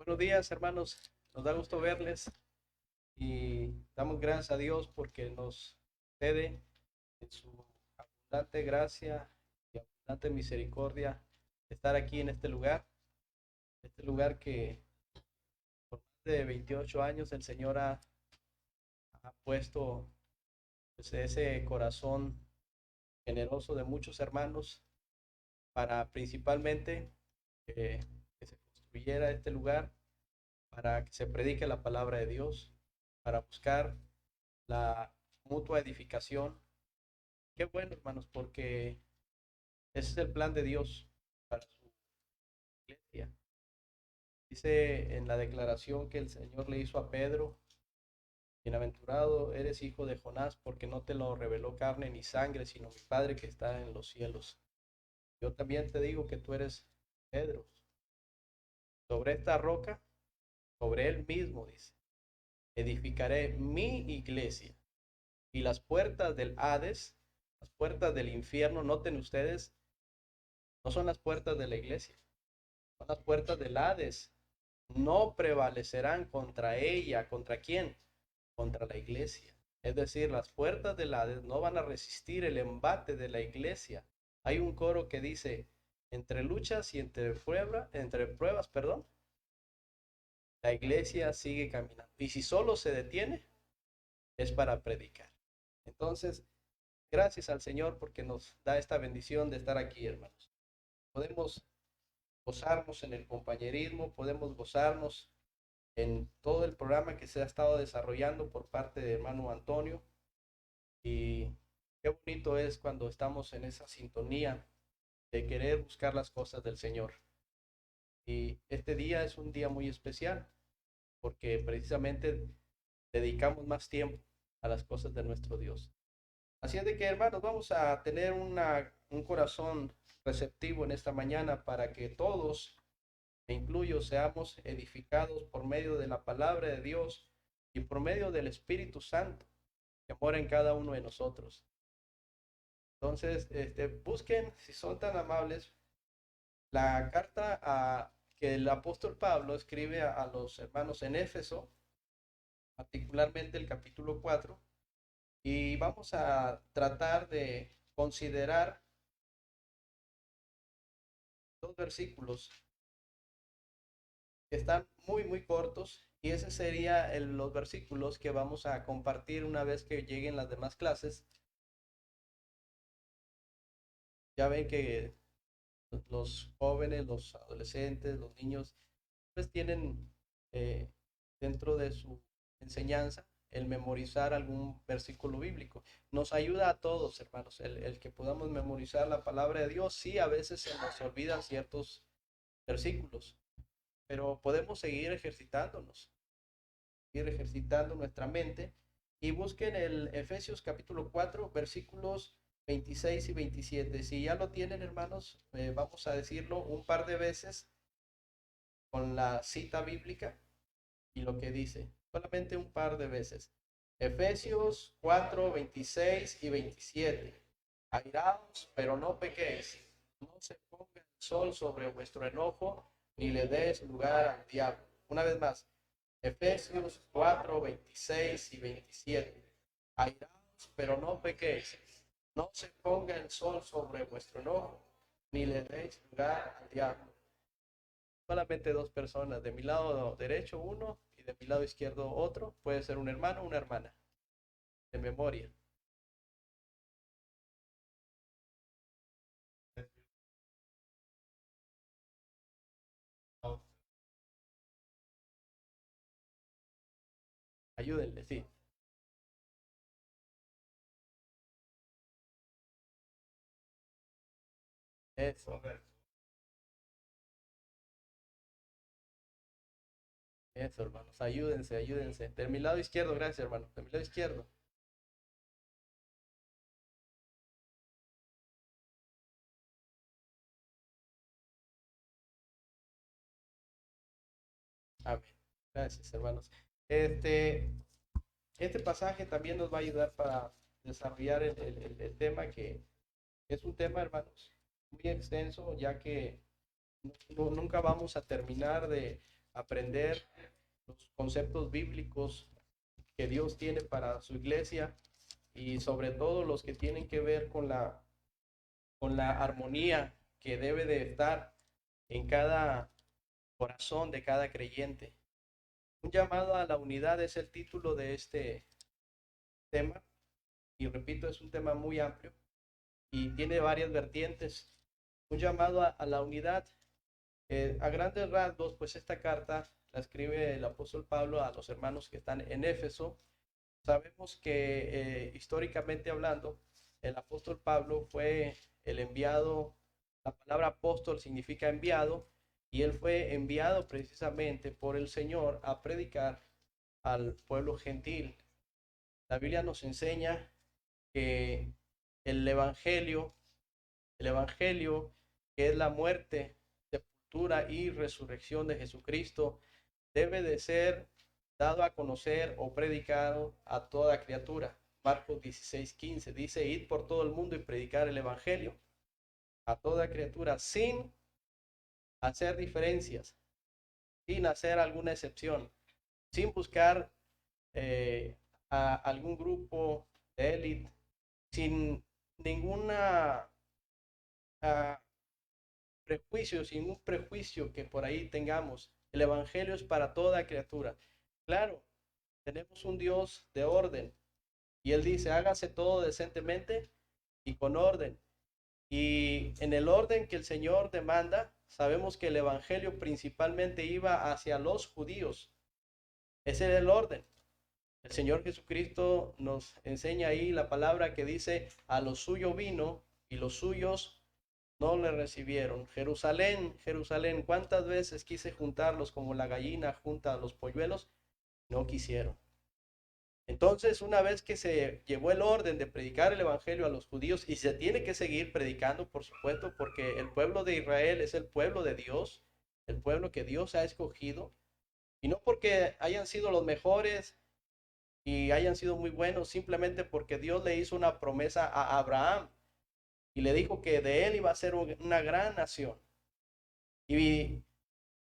Buenos días, hermanos. Nos da gusto verles y damos gracias a Dios porque nos cede en su abundante gracia y abundante misericordia estar aquí en este lugar que por más de 28 años el Señor ha puesto pues, ese corazón generoso de muchos hermanos para principalmente que se construyera este lugar, para que se predique la palabra de Dios, para buscar la mutua edificación. Qué bueno, hermanos, porque ese es el plan de Dios para su iglesia. Dice en la declaración que el Señor le hizo a Pedro: bienaventurado eres, hijo de Jonás, porque no te lo reveló carne ni sangre, sino mi Padre que está en los cielos. Yo también te digo que tú eres Pedro. Sobre esta roca, sobre él mismo, dice, edificaré mi iglesia, y las puertas del Hades, las puertas del infierno, noten ustedes, no son las puertas de la iglesia, son las puertas del Hades. No prevalecerán contra ella. ¿Contra quién? Contra la iglesia. Es decir, las puertas del Hades no van a resistir el embate de la iglesia. Hay un coro que dice: entre luchas y entre pruebas, perdón, la iglesia sigue caminando. Y si solo se detiene, es para predicar. Entonces, gracias al Señor porque nos da esta bendición de estar aquí, hermanos. Podemos gozarnos en el compañerismo, podemos gozarnos en todo el programa que se ha estado desarrollando por parte de hermano Antonio. Y qué bonito es cuando estamos en esa sintonía de querer buscar las cosas del Señor. Y este día es un día muy especial porque precisamente dedicamos más tiempo a las cosas de nuestro Dios. Así es de que, hermanos, vamos a tener un corazón receptivo en esta mañana para que todos, me incluyo, seamos edificados por medio de la palabra de Dios y por medio del Espíritu Santo que mora en cada uno de nosotros. Entonces, busquen, si son tan amables, la carta que el apóstol Pablo escribe a los hermanos en Éfeso, particularmente el capítulo 4, y vamos a tratar de considerar dos versículos que están muy cortos, y ese sería los versículos que vamos a compartir una vez que lleguen las demás clases. Ya ven que los jóvenes, los adolescentes, los niños, pues tienen eh, dentro de su enseñanza el memorizar algún versículo bíblico. Nos ayuda a todos, hermanos, el que podamos memorizar la palabra de Dios. Sí, a veces se nos olvidan ciertos versículos, pero podemos seguir ejercitándonos, ir ejercitando nuestra mente. Y busquen el Efesios capítulo 4 versículos 26 y 27. Si ya lo tienen, hermanos, vamos a decirlo un par de veces con la cita bíblica y lo que dice, solamente un par de veces. Efesios 4 26 y 27. Airaos, pero no pequéis. No se ponga el sol sobre vuestro enojo, ni le des lugar al diablo. Una vez más, Efesios 4 26 y 27. Airaos, pero no pequéis. No se ponga el sol sobre vuestro enojo, ni le deis lugar al diablo. Solamente dos personas, de mi lado derecho uno y de mi lado izquierdo otro. Puede ser un hermano o una hermana, de memoria. Ayúdenle, sí. Eso, eso, hermanos. Ayúdense, ayúdense. De mi lado izquierdo, gracias, hermano. De mi lado izquierdo. Amén. Gracias, hermanos. Este, este pasaje también nos va a ayudar para desarrollar el tema que es un tema, hermanos, muy extenso, ya que nunca vamos a terminar aprender los conceptos bíblicos que Dios tiene para su iglesia y sobre todo los que tienen que ver con la armonía que debe de estar en cada corazón de cada creyente. Un llamado a la unidad es el título de este tema y repito, es un tema muy amplio y tiene varias vertientes. Un llamado a la unidad. A grandes rasgos, pues esta carta la escribe el apóstol Pablo a los hermanos que están en Éfeso. Sabemos que históricamente hablando, el apóstol Pablo fue el enviado, la palabra apóstol significa enviado, y él fue enviado precisamente por el Señor a predicar al pueblo gentil. La Biblia nos enseña que el Evangelio, el Evangelio, que es la muerte, sepultura y resurrección de Jesucristo, debe de ser dado a conocer o predicado a toda criatura. Marcos 16:15 dice, id por todo el mundo y predicar el Evangelio a toda criatura sin hacer diferencias, sin hacer alguna excepción, sin buscar a algún grupo de élite, sin ninguna prejuicio, sin un prejuicio que por ahí tengamos. El Evangelio es para toda criatura. Claro, tenemos un Dios de orden y Él dice, hágase todo decentemente y con orden. Y en el orden que el Señor demanda, sabemos que el Evangelio principalmente iba hacia los judíos. Ese era el orden. El Señor Jesucristo nos enseña ahí la palabra que dice, a lo suyo vino y los suyos no le recibieron. Jerusalén, Jerusalén, ¿cuántas veces quise juntarlos como la gallina junta a los polluelos? No quisieron. Entonces, una vez que se llevó el orden de predicar el evangelio a los judíos, y se tiene que seguir predicando, por supuesto, porque el pueblo de Israel es el pueblo de Dios, el pueblo que Dios ha escogido, y no porque hayan sido los mejores y hayan sido muy buenos, simplemente porque Dios le hizo una promesa a Abraham y le dijo que de él iba a ser una gran nación. Y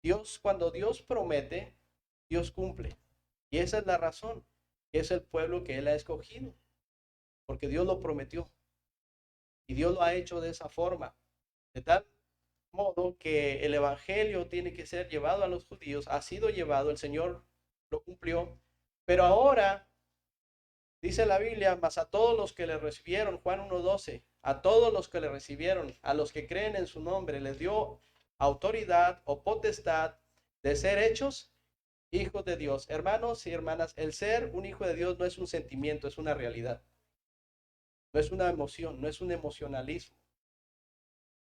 Dios, cuando Dios promete, Dios cumple. Y esa es la razón, que es el pueblo que Él ha escogido, porque Dios lo prometió. Y Dios lo ha hecho de esa forma, de tal modo que el Evangelio tiene que ser llevado a los judíos, ha sido llevado, el Señor lo cumplió, pero ahora, dice la Biblia, mas a todos los que le recibieron, Juan 1:12, a todos los que le recibieron, a los que creen en su nombre, les dio autoridad o potestad de ser hechos hijos de Dios. Hermanos y hermanas, el ser un hijo de Dios no es un sentimiento, es una realidad. No es una emoción, no es un emocionalismo.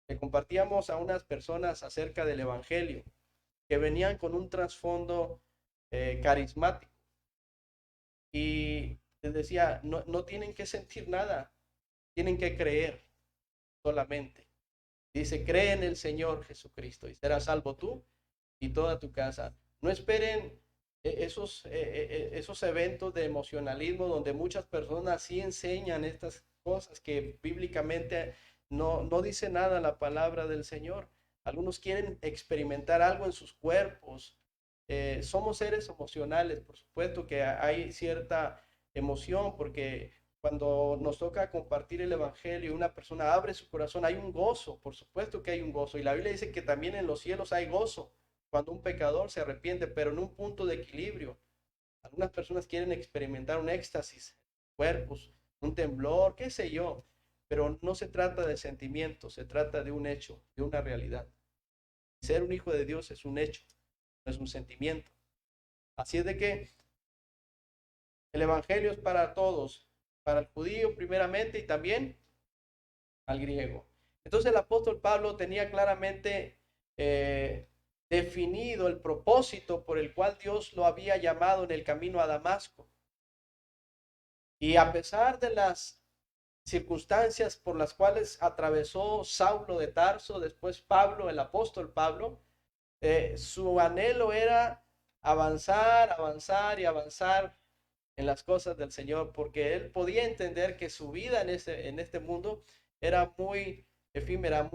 Le compartíamos a unas personas acerca del Evangelio que venían con un trasfondo carismático y les decía, no, no tienen que sentir nada, tienen que creer solamente. Dice, cree en el Señor Jesucristo y serás salvo tú y toda tu casa. No esperen esos eventos de emocionalismo donde muchas personas sí enseñan estas cosas que bíblicamente no dice nada la palabra del Señor. Algunos quieren experimentar algo en sus cuerpos. Somos seres emocionales, por supuesto que hay cierta emoción porque cuando nos toca compartir el evangelio, una persona abre su corazón, hay un gozo, por supuesto que hay un gozo. Y la Biblia dice que también en los cielos hay gozo cuando un pecador se arrepiente, pero en un punto de equilibrio. Algunas personas quieren experimentar un éxtasis, cuerpos, un temblor, qué sé yo, pero no se trata de sentimientos, se trata de un hecho, de una realidad. Ser un hijo de Dios es un hecho, no es un sentimiento. Así es de que el evangelio es para todos, para el judío primeramente y también al griego. Entonces el apóstol Pablo tenía claramente definido el propósito por el cual Dios lo había llamado en el camino a Damasco. Y a pesar de las circunstancias por las cuales atravesó Saulo de Tarso, después Pablo, el apóstol Pablo, su anhelo era avanzar, avanzar y avanzar en las cosas del Señor, porque él podía entender que su vida en este mundo era muy efímera,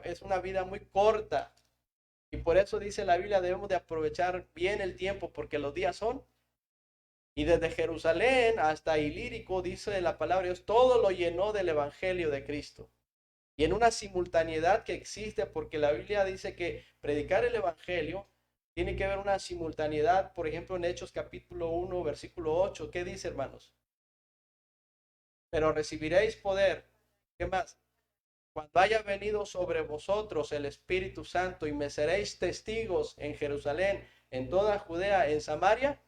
es una vida muy corta. Y por eso dice la Biblia, debemos de aprovechar bien el tiempo porque los días son. Y desde Jerusalén hasta Ilírico, dice la palabra de Dios, todo lo llenó del Evangelio de Cristo. Y en una simultaneidad que existe, porque la Biblia dice que predicar el Evangelio tiene que haber una simultaneidad, por ejemplo, en Hechos capítulo 1, versículo 8. ¿Qué dice, hermanos? Pero recibiréis poder. ¿Qué más? Cuando haya venido sobre vosotros el Espíritu Santo y me seréis testigos en Jerusalén, en toda Judea, en Samaria.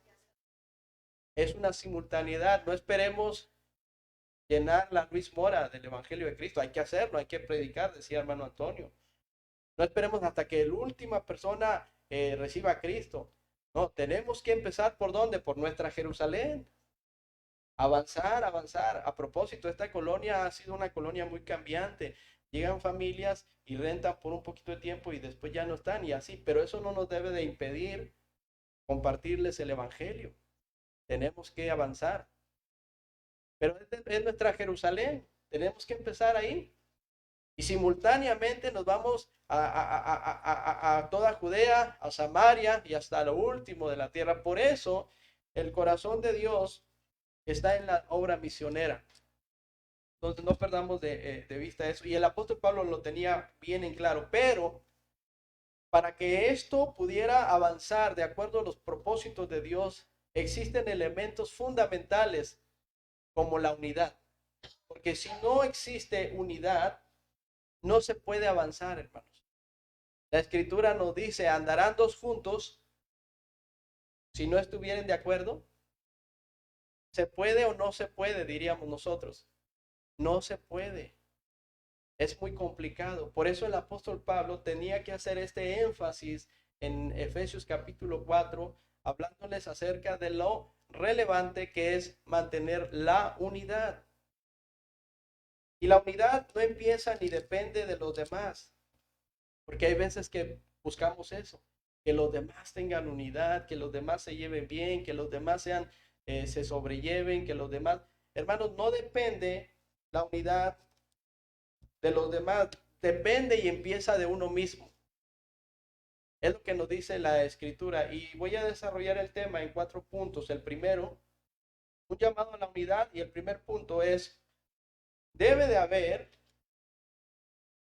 Es una simultaneidad. No esperemos llenar la Luis Mora del Evangelio de Cristo. Hay que hacerlo, hay que predicar, decía hermano Antonio. No esperemos hasta que la última persona reciba a Cristo. No, tenemos que empezar ¿por dónde? Por nuestra Jerusalén. Avanzar, avanzar. A propósito, esta colonia ha sido una colonia muy cambiante. Llegan familias y rentan por un poquito de tiempo y después ya no están y así. Pero eso no nos debe de impedir compartirles el Evangelio. Tenemos que avanzar. Pero es nuestra Jerusalén. Tenemos que empezar ahí. Y simultáneamente nos vamos a toda Judea, a Samaria y hasta lo último de la tierra. Por eso el corazón de Dios está en la obra misionera. Entonces no perdamos de vista eso. Y el apóstol Pablo lo tenía bien en claro. Pero para que esto pudiera avanzar de acuerdo a los propósitos de Dios, existen elementos fundamentales como la unidad. Porque si no existe unidad, no se puede avanzar, hermanos. La escritura nos dice, andarán dos juntos si no estuvieren de acuerdo. ¿Se puede o no se puede? Diríamos nosotros. No se puede. Es muy complicado. Por eso el apóstol Pablo tenía que hacer este énfasis en Efesios capítulo 4, hablándoles acerca de lo relevante que es mantener la unidad. Y la unidad no empieza ni depende de los demás, porque hay veces que buscamos eso, que los demás tengan unidad, que los demás se lleven bien, que los demás se sobrelleven, que los demás, hermanos, no depende la unidad de los demás, depende y empieza de uno mismo. Es lo que nos dice la escritura y voy a desarrollar el tema en 4 puntos. El primero, un llamado a la unidad, y el primer punto es, debe de haber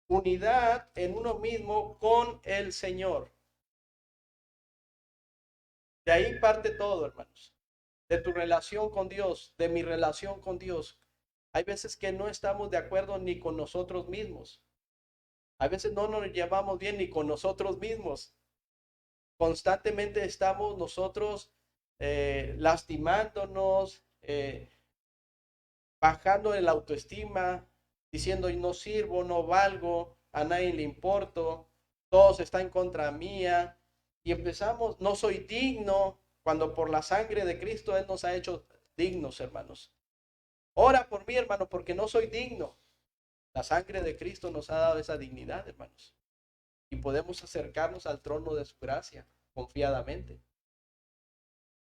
unidad en uno mismo con el Señor. De ahí parte todo, hermanos. De tu relación con Dios, de mi relación con Dios. Hay veces que no estamos de acuerdo ni con nosotros mismos. A veces no nos llevamos bien ni con nosotros mismos. Constantemente estamos nosotros lastimándonos, bajando en la autoestima, diciendo no sirvo, no valgo, a nadie le importo, todos están en contra mía. Y empezamos, no soy digno, cuando por la sangre de Cristo Él nos ha hecho dignos, hermanos. Ora por mí, hermano, porque no soy digno. La sangre de Cristo nos ha dado esa dignidad, hermanos. Y podemos acercarnos al trono de su gracia confiadamente.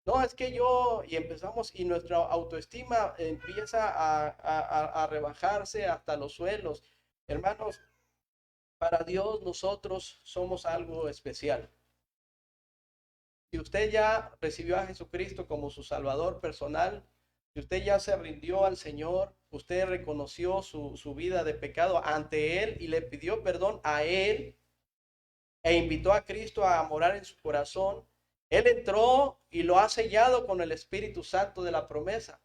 No, es que y empezamos, y nuestra autoestima empieza a rebajarse hasta los suelos. Hermanos, para Dios nosotros somos algo especial. Si usted ya recibió a Jesucristo como su Salvador personal, si usted ya se rindió al Señor, usted reconoció su vida de pecado ante Él y le pidió perdón a Él e invitó a Cristo a morar en su corazón, Él entró y lo ha sellado con el Espíritu Santo de la promesa.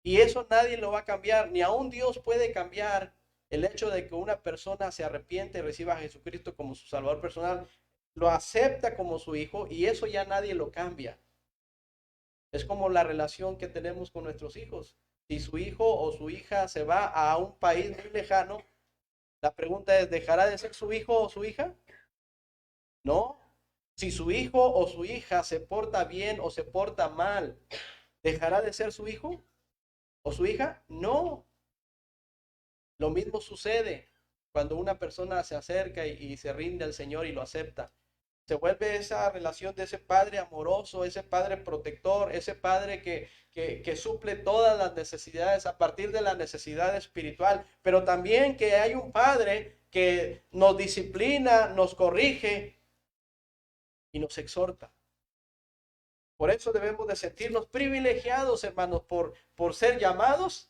Y eso nadie lo va a cambiar, ni aun Dios puede cambiar el hecho de que una persona se arrepiente y reciba a Jesucristo como su Salvador personal, lo acepta como su hijo y eso ya nadie lo cambia. Es como la relación que tenemos con nuestros hijos. Si su hijo o su hija se va a un país muy lejano, la pregunta es, ¿dejará de ser su hijo o su hija? No. Si su hijo o su hija se porta bien o se porta mal, ¿dejará de ser su hijo o su hija? No. Lo mismo sucede cuando una persona se acerca y se rinde al Señor y lo acepta. Se vuelve esa relación de ese padre amoroso, ese padre protector, ese padre que suple todas las necesidades a partir de la necesidad espiritual, pero también que hay un padre que nos disciplina, nos corrige, y nos exhorta. Por eso debemos de sentirnos privilegiados, hermanos, por ser llamados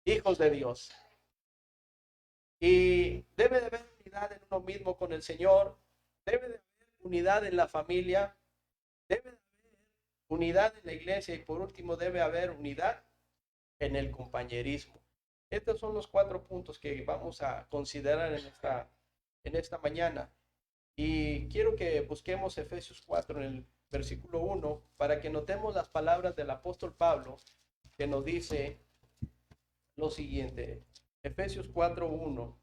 hijos de Dios. Y debe de haber unidad en uno mismo con el Señor, debe de haber unidad en la familia, debe de haber unidad en la iglesia y por último debe haber unidad en el compañerismo. Estos son los 4 puntos que vamos a considerar en esta mañana. Y quiero que busquemos Efesios 4 en el versículo 1 para que notemos las palabras del apóstol Pablo que nos dice lo siguiente. Efesios 4:1.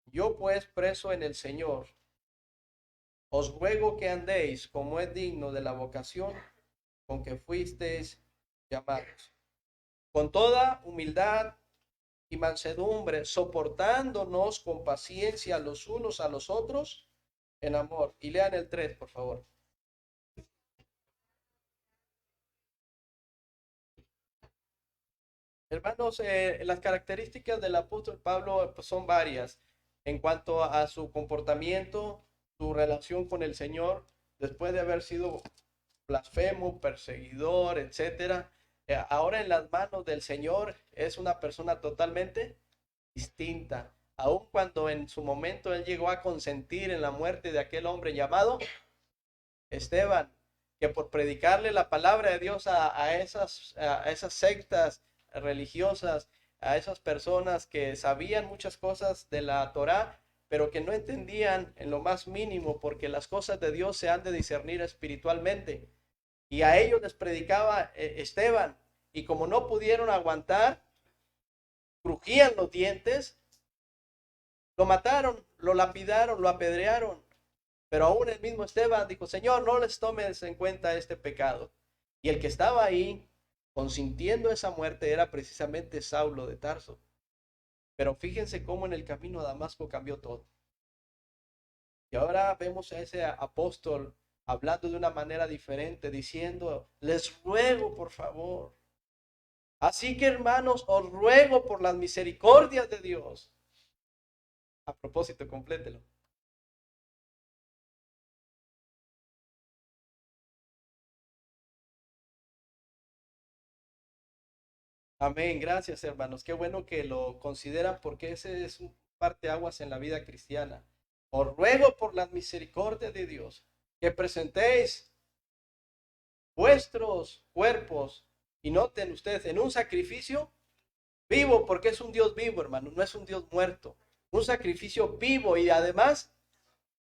Yo pues, preso en el Señor, os ruego que andéis como es digno de la vocación con que fuisteis llamados, con toda humildad y mansedumbre, soportándonos con paciencia los unos a los otros en amor. Y lean el 3, por favor. Hermanos, las características del apóstol Pablo pues, son varias en cuanto a su comportamiento, su relación con el Señor, después de haber sido blasfemo, perseguidor, etcétera. Ahora en las manos del Señor es una persona totalmente distinta. Aun cuando en su momento él llegó a consentir en la muerte de aquel hombre llamado Esteban, que por predicarle la palabra de Dios a esas sectas religiosas, a esas personas que sabían muchas cosas de la Torá, pero que no entendían en lo más mínimo, porque las cosas de Dios se han de discernir espiritualmente. Y a ellos les predicaba Esteban, y como no pudieron aguantar, crujían los dientes, lo mataron, lo lapidaron, lo apedrearon. Pero aún el mismo Esteban dijo, Señor, no les tomes en cuenta este pecado. Y el que estaba ahí consintiendo esa muerte era precisamente Saulo de Tarso. Pero fíjense cómo en el camino a Damasco cambió todo. Y ahora vemos a ese apóstol hablando de una manera diferente, diciendo, les ruego por favor. Así que hermanos, os ruego por las misericordias de Dios. A propósito, complételo. Amén, gracias hermanos. Qué bueno que lo consideran porque ese es un parteaguas en la vida cristiana. Os ruego por la misericordia de Dios que presentéis vuestros cuerpos y noten ustedes en un sacrificio vivo, porque es un Dios vivo, hermano, no es un Dios muerto. Un sacrificio vivo y además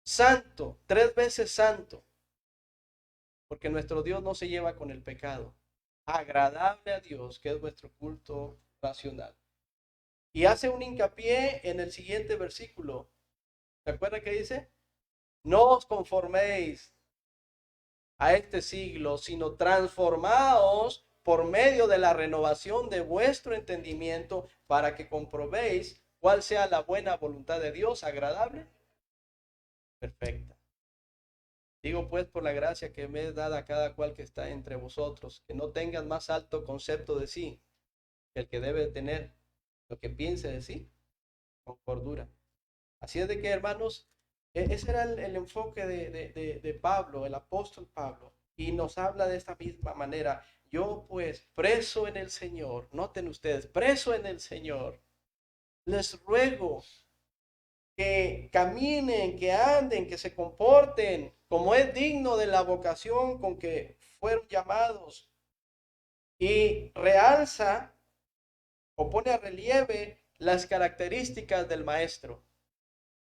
santo, 3 veces santo, porque nuestro Dios no se lleva con el pecado. Agradable a Dios, que es vuestro culto racional. Y hace un hincapié en el siguiente versículo. ¿Se acuerda que dice? No os conforméis a este siglo, sino transformaos por medio de la renovación de vuestro entendimiento para que comprobéis cuál sea la buena voluntad de Dios, agradable, perfecta. Digo pues por la gracia que me es dada a cada cual que está entre vosotros, que no tengan más alto concepto de sí que el que debe tener, lo que piense de sí con cordura. Así es de que, hermanos, ese era el enfoque de Pablo, el apóstol Pablo, y nos habla de esta misma manera. Yo pues, preso en el Señor, noten ustedes, preso en el Señor, les ruego que caminen, que anden, que se comporten como es digno de la vocación con que fueron llamados. Y realza o pone a relieve las características del maestro,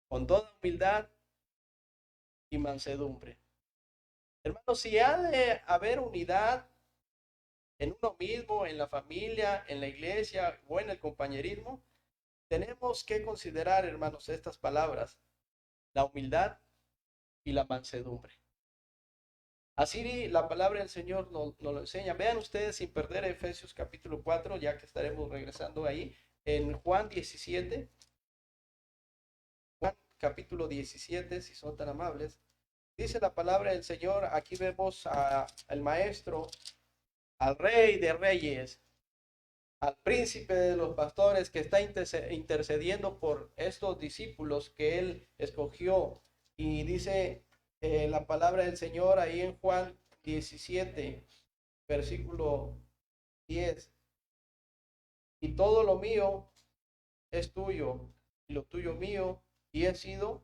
con toda humildad y mansedumbre. Hermanos, si ha de haber unidad en uno mismo, en la familia, en la iglesia o en el compañerismo, tenemos que considerar, hermanos, estas palabras, la humildad y la mansedumbre. Así la palabra del Señor nos lo enseña. Vean ustedes sin perder Efesios capítulo 4, ya que estaremos regresando ahí, en Juan 17, Juan capítulo 17, si son tan amables. Dice la palabra del Señor, aquí vemos al maestro, al rey de reyes, al príncipe de los pastores que está intercediendo por estos discípulos que él escogió. Y dice la palabra del Señor ahí en Juan 17, versículo 10. Y todo lo mío es tuyo, y lo tuyo mío, y he sido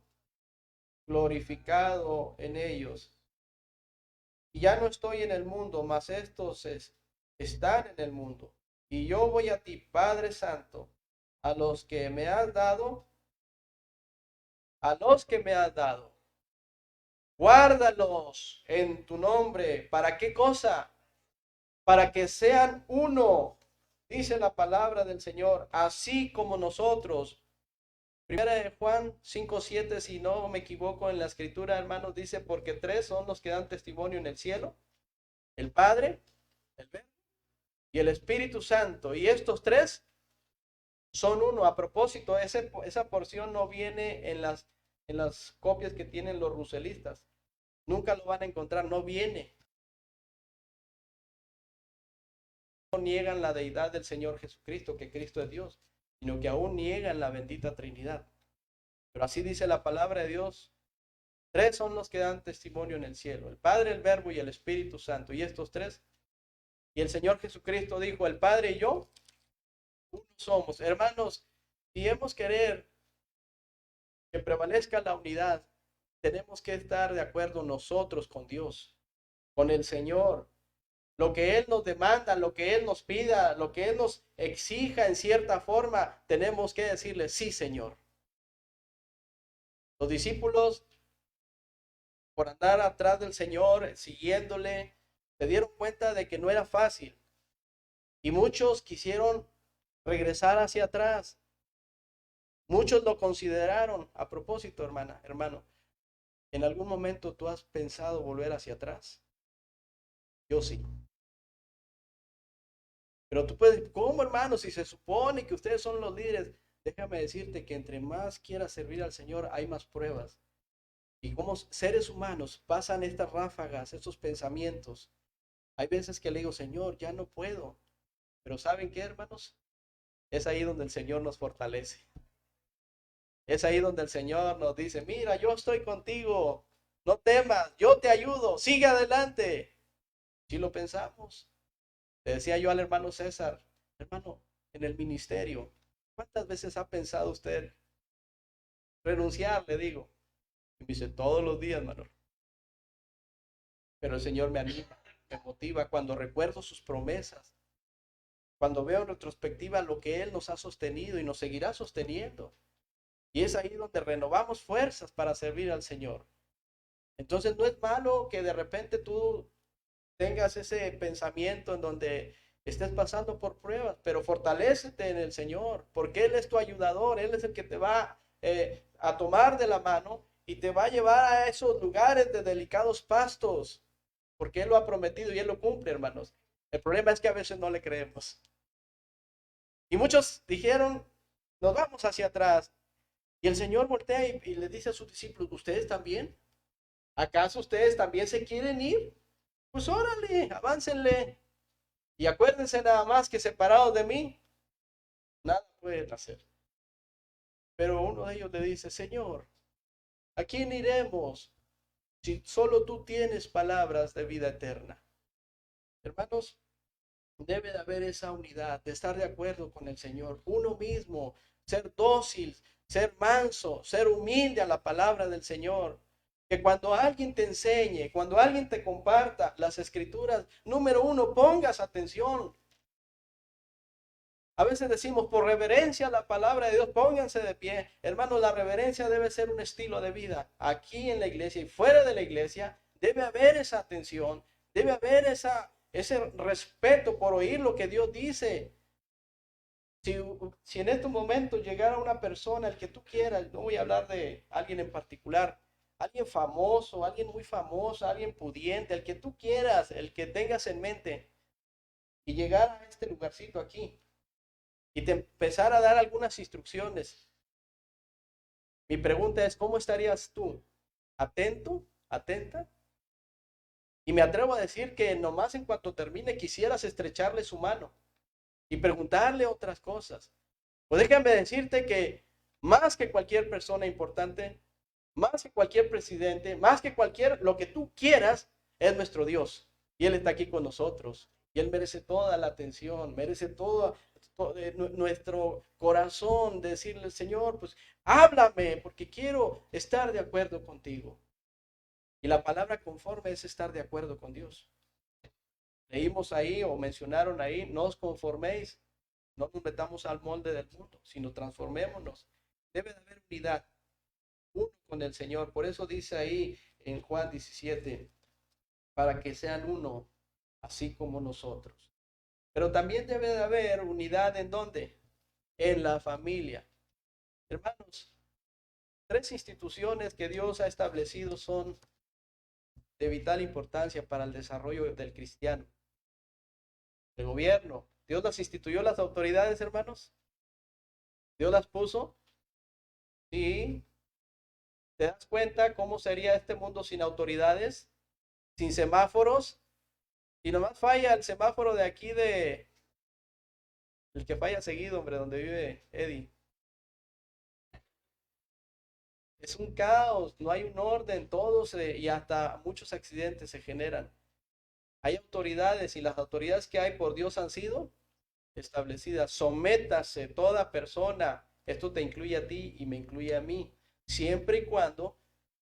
glorificado en ellos. Y ya no estoy en el mundo, mas estos están en el mundo. Y yo voy a ti, Padre Santo, a los que me has dado, a los que me has dado. Guárdalos en tu nombre. ¿Para qué cosa? Para que sean uno, dice la palabra del Señor, así como nosotros. Primera de Juan 5:7, si no me equivoco en la escritura, hermanos, dice, porque tres son los que dan testimonio en el cielo: el Padre, el Verbo y el Espíritu Santo. Y estos tres son uno. A propósito, esa porción no viene en las copias que tienen los ruselistas. Nunca lo van a encontrar, no viene. No niegan la deidad del Señor Jesucristo, que Cristo es Dios, sino que aún niegan la bendita Trinidad. Pero así dice la palabra de Dios. Tres son los que dan testimonio en el cielo: el Padre, el Verbo y el Espíritu Santo. Y estos tres, y el Señor Jesucristo dijo, el Padre y yo, uno somos. Hermanos, si hemos querer que prevalezca la unidad, tenemos que estar de acuerdo nosotros con Dios, con el Señor. Lo que Él nos demanda, lo que Él nos pida, lo que Él nos exija en cierta forma, tenemos que decirle, sí, Señor. Los discípulos, por andar atrás del Señor, siguiéndole, se dieron cuenta de que no era fácil. Y muchos quisieron regresar hacia atrás. Muchos lo consideraron. A propósito, hermano, ¿en algún momento tú has pensado volver hacia atrás? Yo sí. Pero tú puedes, ¿cómo, hermano? Si se supone que ustedes son los líderes, déjame decirte que entre más quieras servir al Señor, hay más pruebas. Y como seres humanos pasan estas ráfagas, estos pensamientos. Hay veces que le digo, Señor, ya no puedo. Pero ¿saben qué, hermanos? Es ahí donde el Señor nos fortalece. Es ahí donde el Señor nos dice, mira, yo estoy contigo. No temas, yo te ayudo. Sigue adelante. Si lo pensamos. Le decía yo al hermano César, hermano, en el ministerio, ¿cuántas veces ha pensado usted renunciar? Le digo. Y me dice, todos los días, hermano. Pero el Señor me anima, me motiva cuando recuerdo sus promesas, cuando veo en retrospectiva lo que Él nos ha sostenido y nos seguirá sosteniendo. Y es ahí donde renovamos fuerzas para servir al Señor. Entonces no es malo que de repente tú tengas ese pensamiento en donde estés pasando por pruebas, pero fortalécete en el Señor, porque Él es tu ayudador, Él es el que te va a tomar de la mano y te va a llevar a esos lugares de delicados pastos, porque Él lo ha prometido y Él lo cumple, hermanos. El problema es que a veces no le creemos. Y muchos dijeron, nos vamos hacia atrás. Y el Señor voltea y le dice a sus discípulos, ¿ustedes también? ¿Acaso ustedes también se quieren ir? Pues órale, aváncenle. Y acuérdense nada más que separados de mí, nada pueden hacer. Pero uno de ellos le dice, Señor, ¿a quién iremos si solo tú tienes palabras de vida eterna? Hermanos, debe de haber esa unidad, de estar de acuerdo con el Señor. Uno mismo, ser dócil, ser manso, ser humilde a la palabra del Señor. Que cuando alguien te enseñe, cuando alguien te comparta las escrituras, número uno, pongas atención. A veces decimos por reverencia a la palabra de Dios, pónganse de pie. Hermanos, la reverencia debe ser un estilo de vida. Aquí en la iglesia y fuera de la iglesia debe haber esa atención, debe haber ese respeto por oír lo que Dios dice. Si en estos momentos llegara una persona, el que tú quieras, no voy a hablar de alguien en particular, alguien famoso, alguien muy famoso, alguien pudiente, el que tú quieras, el que tengas en mente, y llegara a este lugarcito aquí y te empezara a dar algunas instrucciones, mi pregunta es, ¿cómo estarías tú? ¿Atento? ¿Atenta? Y me atrevo a decir que nomás en cuanto termine quisieras estrecharle su mano y preguntarle otras cosas. Pues déjame decirte que más que cualquier persona importante, más que cualquier presidente, más que cualquier, lo que tú quieras, es nuestro Dios. Y Él está aquí con nosotros. Y Él merece toda la atención, merece todo nuestro corazón, decirle, Señor, pues háblame, porque quiero estar de acuerdo contigo. Y la palabra conforme es estar de acuerdo con Dios. Leímos ahí o mencionaron ahí, no os conforméis, no nos metamos al molde del mundo, sino transformémonos. Debe de haber unidad, uno con el Señor. Por eso dice ahí en Juan 17, para que sean uno, así como nosotros. Pero también debe de haber unidad en dónde? En la familia. Hermanos, tres instituciones que Dios ha establecido son de vital importancia para el desarrollo del cristiano. El gobierno. Dios las instituyó, las autoridades, hermanos. Dios las puso. Sí. ¿Te das cuenta cómo sería este mundo sin autoridades? Sin semáforos. Y nomás falla el semáforo de aquí el que falla seguido, hombre, donde vive Eddie. Es un caos, no hay un orden, y hasta muchos accidentes se generan. Hay autoridades y las autoridades que hay por Dios han sido establecidas. Sométase toda persona, esto te incluye a ti y me incluye a mí, siempre y cuando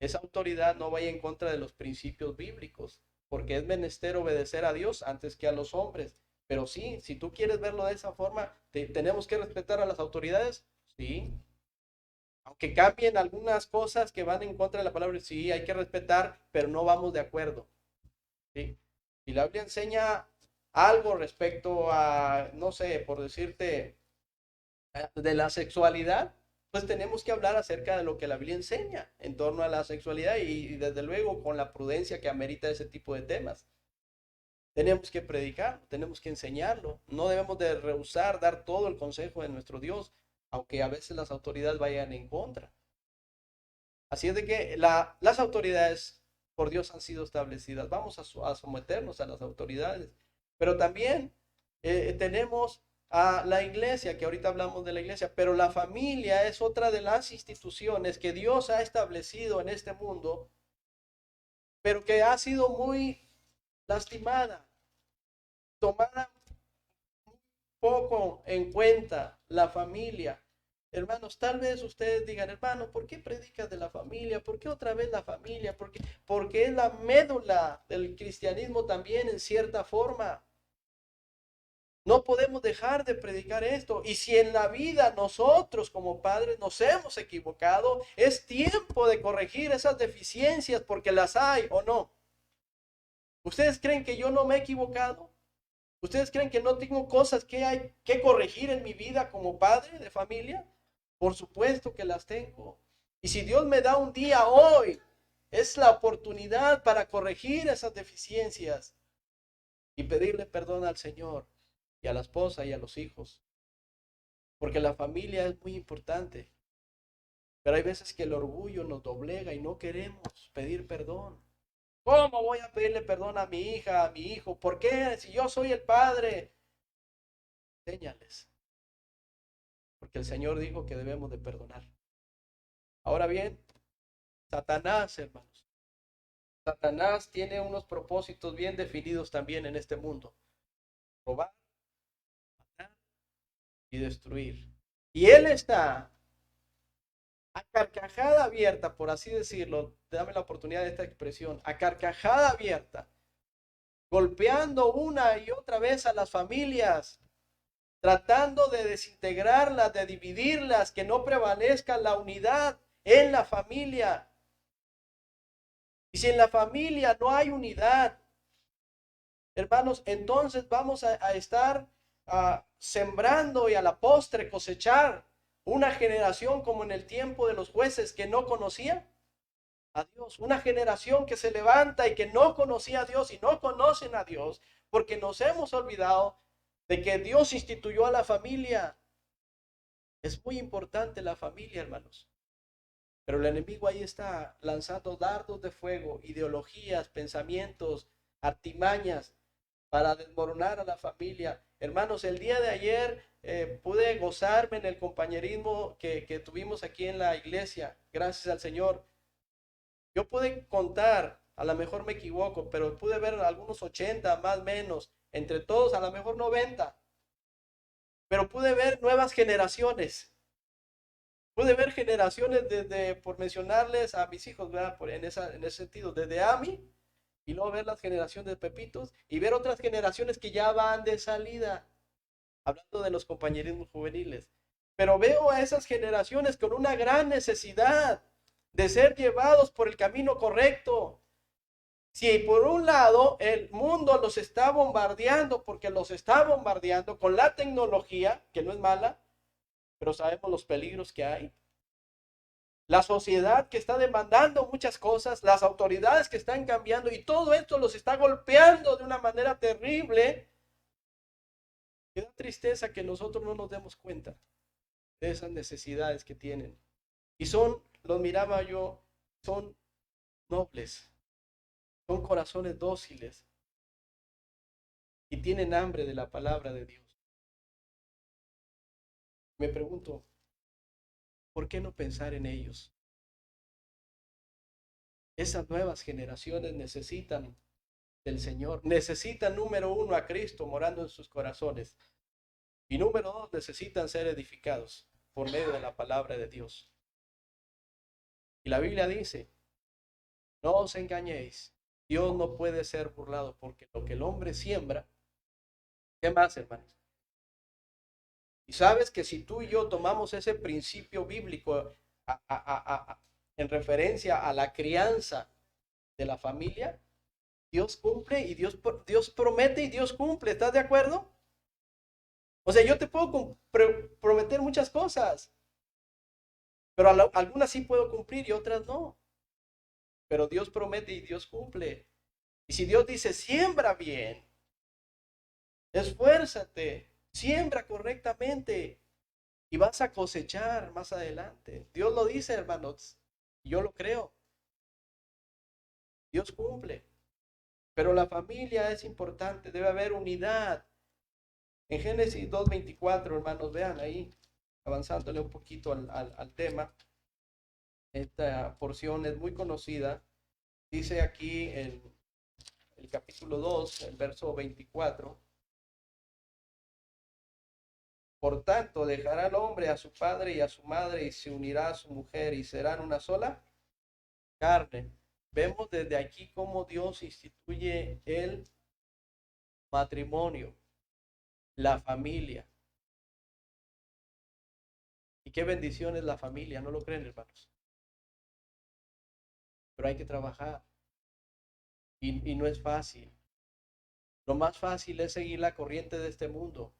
esa autoridad no vaya en contra de los principios bíblicos, porque es menester obedecer a Dios antes que a los hombres. Pero sí, si tú quieres verlo de esa forma, tenemos que respetar a las autoridades, sí. Aunque cambien algunas cosas que van en contra de la palabra, sí, hay que respetar, pero no vamos de acuerdo. ¿Sí? Y la Biblia enseña algo respecto a, no sé, por decirte, de la sexualidad, pues tenemos que hablar acerca de lo que la Biblia enseña en torno a la sexualidad y desde luego con la prudencia que amerita ese tipo de temas. Tenemos que predicar, tenemos que enseñarlo. No debemos de rehusar dar todo el consejo de nuestro Dios, aunque a veces las autoridades vayan en contra. Así es de que las autoridades por Dios han sido establecidas. Vamos a someternos a las autoridades. Pero también tenemos a la iglesia, que ahorita hablamos de la iglesia, pero la familia es otra de las instituciones que Dios ha establecido en este mundo, pero que ha sido muy lastimada, tomada poco en cuenta la familia. Hermanos, tal vez ustedes digan, hermano, ¿por qué predicas de la familia? ¿Por qué otra vez la familia? Porque es la médula del cristianismo también en cierta forma. No podemos dejar de predicar esto. Y si en la vida nosotros como padres nos hemos equivocado, es tiempo de corregir esas deficiencias porque las hay o no. ¿Ustedes creen que yo no me he equivocado? ¿Ustedes creen que no tengo cosas que hay que corregir en mi vida como padre de familia? Por supuesto que las tengo. Y si Dios me da un día hoy, es la oportunidad para corregir esas deficiencias y pedirle perdón al Señor y a la esposa y a los hijos. Porque la familia es muy importante. Pero hay veces que el orgullo nos doblega y no queremos pedir perdón. ¿Cómo voy a pedirle perdón a mi hija, a mi hijo? ¿Por qué? Si yo soy el padre. Enséñales. Porque el Señor dijo que debemos de perdonar. Ahora bien, Satanás, hermanos. Satanás tiene unos propósitos bien definidos también en este mundo. Robar, matar y destruir. Y él está a carcajada abierta, por así decirlo, dame la oportunidad de esta expresión, a carcajada abierta, golpeando una y otra vez a las familias, tratando de desintegrarlas, de dividirlas, que no prevalezca la unidad en la familia. Y si en la familia no hay unidad, hermanos, entonces vamos a estar sembrando y a la postre cosechar una generación como en el tiempo de los jueces que no conocía a Dios, una generación que se levanta y que no conocía a Dios y no conocen a Dios, porque nos hemos olvidado de que Dios instituyó a la familia. Es muy importante la familia, hermanos. Pero el enemigo ahí está lanzando dardos de fuego, ideologías, pensamientos, artimañas para desmoronar a la familia. Hermanos, el día de ayer pude gozarme en el compañerismo que tuvimos aquí en la iglesia, gracias al Señor. Yo pude contar, a lo mejor me equivoco, pero pude ver algunos 80, más o menos, entre todos a lo mejor 90, pero pude ver nuevas generaciones. Pude ver generaciones desde, por mencionarles a mis hijos, ¿verdad? En ese sentido, desde Ami, y luego ver las generaciones de Pepitos, y ver otras generaciones que ya van de salida, hablando de los compañerismos juveniles. Pero veo a esas generaciones con una gran necesidad de ser llevados por el camino correcto. Si por un lado el mundo los está bombardeando, porque los está bombardeando con la tecnología, que no es mala, pero sabemos los peligros que hay. La sociedad que está demandando muchas cosas, las autoridades que están cambiando y todo esto los está golpeando de una manera terrible. Me da tristeza que nosotros no nos demos cuenta de esas necesidades que tienen. Y son, los miraba yo, son nobles, son corazones dóciles y tienen hambre de la palabra de Dios. Me pregunto, ¿por qué no pensar en ellos? Esas nuevas generaciones necesitan del Señor, necesitan número uno a Cristo morando en sus corazones y número dos necesitan ser edificados por medio de la palabra de Dios. Y la Biblia dice, no os engañéis, Dios no puede ser burlado porque lo que el hombre siembra, ¿qué más, hermanos? Y sabes que si tú y yo tomamos ese principio bíblico en referencia a la crianza de la familia, Dios cumple y Dios promete y Dios cumple. ¿Estás de acuerdo? O sea, yo te puedo prometer muchas cosas, pero algunas sí puedo cumplir y otras no. Pero Dios promete y Dios cumple. Y si Dios dice, siembra bien, esfuérzate, siembra correctamente y vas a cosechar más adelante. Dios lo dice, hermanos, y yo lo creo. Dios cumple. Pero la familia es importante, debe haber unidad. En Génesis 2:24, hermanos, vean ahí, avanzándole un poquito al tema. Esta porción es muy conocida. Dice aquí en el capítulo 2, el verso 24. Por tanto, dejará el hombre a su padre y a su madre y se unirá a su mujer y serán una sola carne. Vemos desde aquí cómo Dios instituye el matrimonio, la familia. Y qué bendición es la familia, ¿no lo creen, hermanos? Pero hay que trabajar y no es fácil. Lo más fácil es seguir la corriente de este mundo.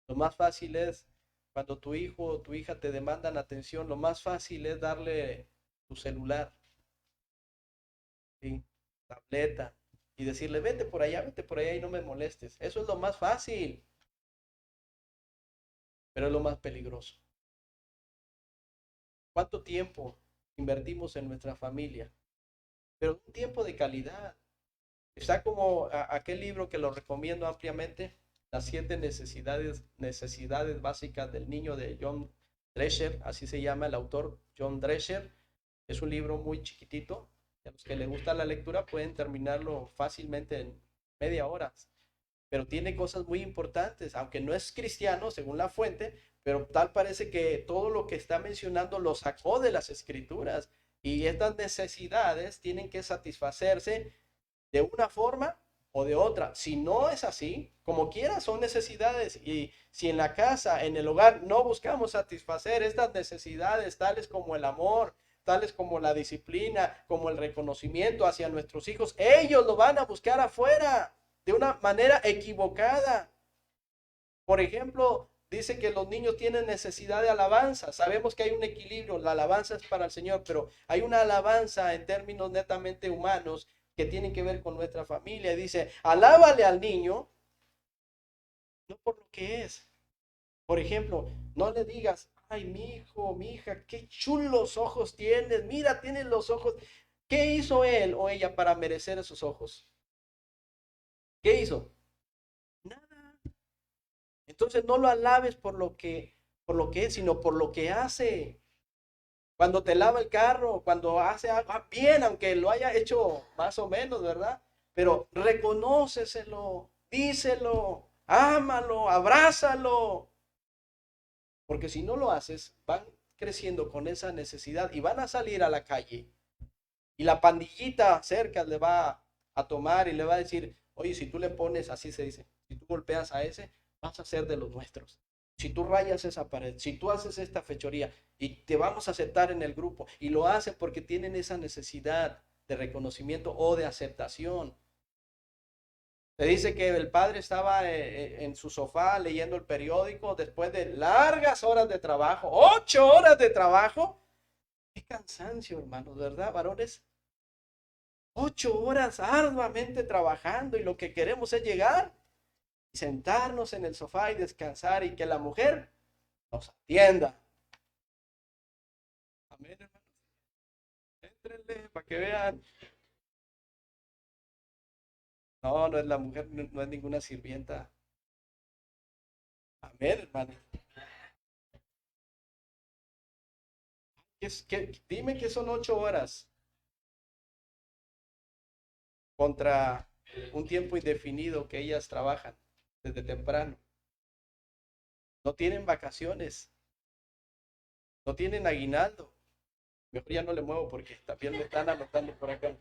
Lo más fácil es cuando tu hijo o tu hija te demandan atención, lo más fácil es darle tu celular, ¿sí? Tableta, y decirle, vete por allá y no me molestes. Eso es lo más fácil, pero es lo más peligroso. ¿Cuánto tiempo invertimos en nuestra familia? Pero un tiempo de calidad. Está como aquel libro que lo recomiendo ampliamente, Las 7 necesidades básicas del niño de John Drescher, así se llama el autor, John Drescher. Es un libro muy chiquitito. A los que les gusta la lectura pueden terminarlo fácilmente en media hora. Pero tiene cosas muy importantes, aunque no es cristiano según la fuente, pero tal parece que todo lo que está mencionando lo sacó de las escrituras. Y estas necesidades tienen que satisfacerse de una forma o de otra. Si no es así, como quiera, son necesidades. Y si en la casa, en el hogar, no buscamos satisfacer estas necesidades, tales como el amor, tales como la disciplina, como el reconocimiento hacia nuestros hijos, ellos lo van a buscar afuera de una manera equivocada. Por ejemplo, dice que los niños tienen necesidad de alabanza. Sabemos que hay un equilibrio, la alabanza es para el Señor, pero hay una alabanza en términos netamente humanos que tienen que ver con nuestra familia. Dice, alábale al niño, no por lo que es. Por ejemplo, no le digas, ay, mi hijo, mi hija, qué chulos ojos tienes, mira, tienes los ojos. ¿Qué hizo él o ella para merecer esos ojos? ¿Qué hizo? Nada. Entonces no lo alabes por lo que es, sino por lo que hace. Cuando te lava el carro, cuando hace algo bien, aunque lo haya hecho más o menos, ¿verdad? Pero reconóceselo, díselo, ámalo, abrázalo. Porque si no lo haces, van creciendo con esa necesidad y van a salir a la calle. Y la pandillita cerca le va a tomar y le va a decir, oye, si tú le pones, así se dice, si tú golpeas a ese, vas a ser de los nuestros. Si tú rayas esa pared, si tú haces esta fechoría y te vamos a aceptar en el grupo, y lo hacen porque tienen esa necesidad de reconocimiento o de aceptación. Se dice que el padre estaba en su sofá leyendo el periódico después de largas horas de trabajo, 8 horas de trabajo. Qué cansancio, hermanos, ¿verdad, varones? 8 horas arduamente trabajando y lo que queremos es llegar y sentarnos en el sofá y descansar y que la mujer nos atienda. Amén, hermanos. Éntrenle para que vean. No, no es la mujer, no, no es ninguna sirvienta. Amén, hermano. Dime que son 8 horas contra un tiempo indefinido que ellas trabajan desde temprano. No tienen vacaciones, no tienen aguinaldo. Mejor ya no le muevo porque también me están anotando por acá.